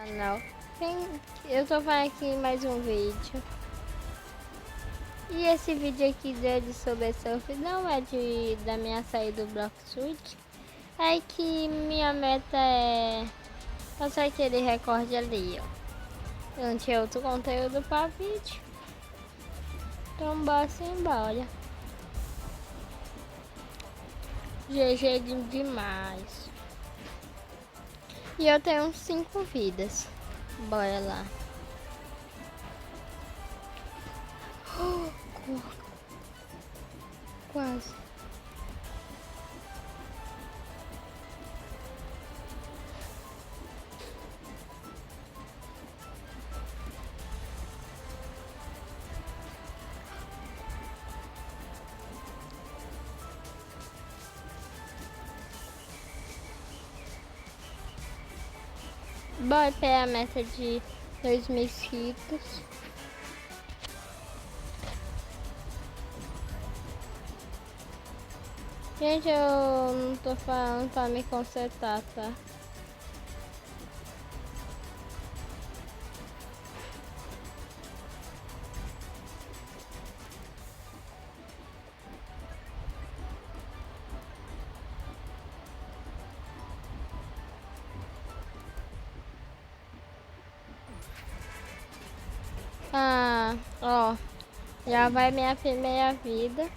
Canal. Eu tô fazendo aqui mais um vídeo. E esse vídeo aqui dele sobre surf não é da minha saída do Block Switch. É que minha meta é passar aquele recorde ali, ó. Eu não tinha outro conteúdo para vídeo. Então bora embora. GG demais. E eu tenho 5 vidas. Bora lá. Quase. Bora pegar a meta de 2.000 inscritos. Gente, eu não tô falando pra me consertar, tá? Ah, ó, já vai minha primeira vida.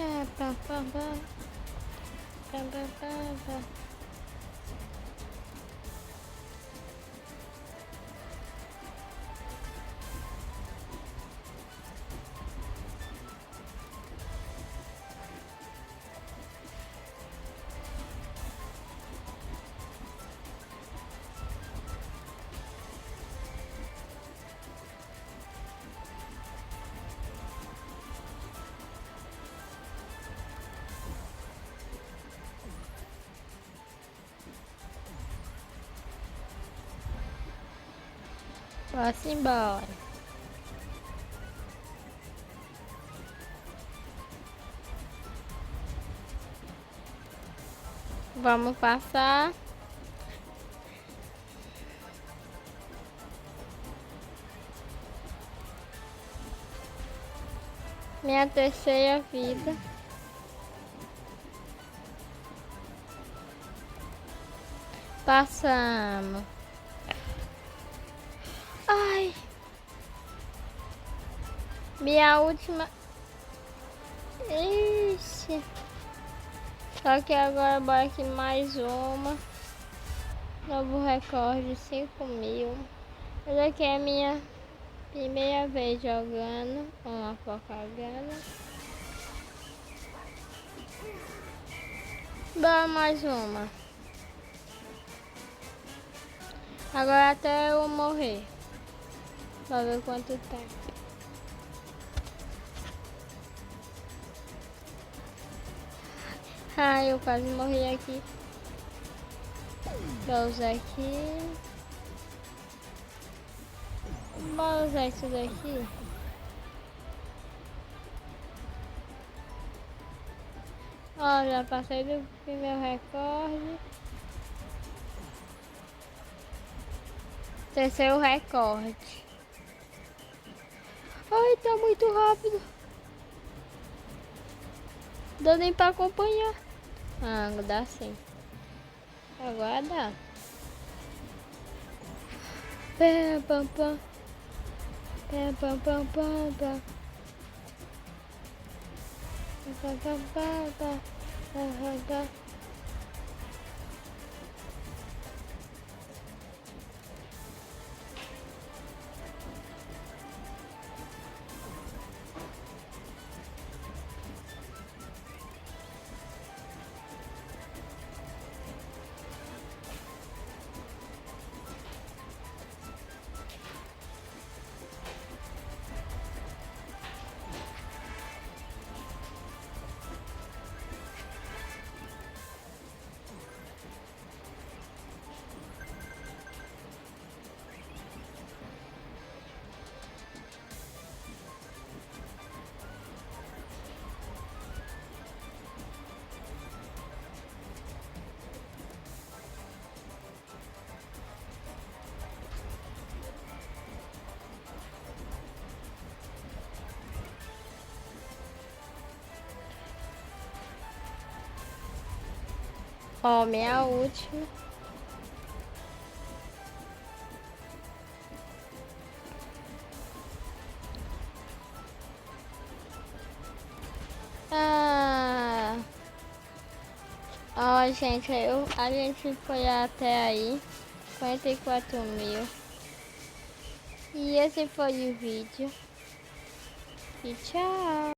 É, pá, pá, pá. Pá, pá, pá, pá. Posso ir embora. Vamos passar. Minha terceira vida. Passamos. Ai. Minha última. Ixi. Só que agora bora aqui mais uma. Novo recorde, 5.000. Essa aqui é a minha primeira vez jogando uma propaganda. Bora mais uma. Agora até eu morrer. Pra ver quanto tempo. Ai, eu quase morri aqui. Vou usar aqui. Bora usar isso daqui. Ó, já passei do primeiro recorde. Terceiro recorde. Ai, tá muito rápido. Dá nem pra acompanhar. Ah, dá sim. Agora dá. Pé, pam, pam. Pé, pam, pam, pam, pam. Pam, pam, pam, pam. Pam, pam, pam. Ó, minha última. Ah, ó, gente, a gente foi até aí, 54.000. E esse foi o vídeo. E tchau.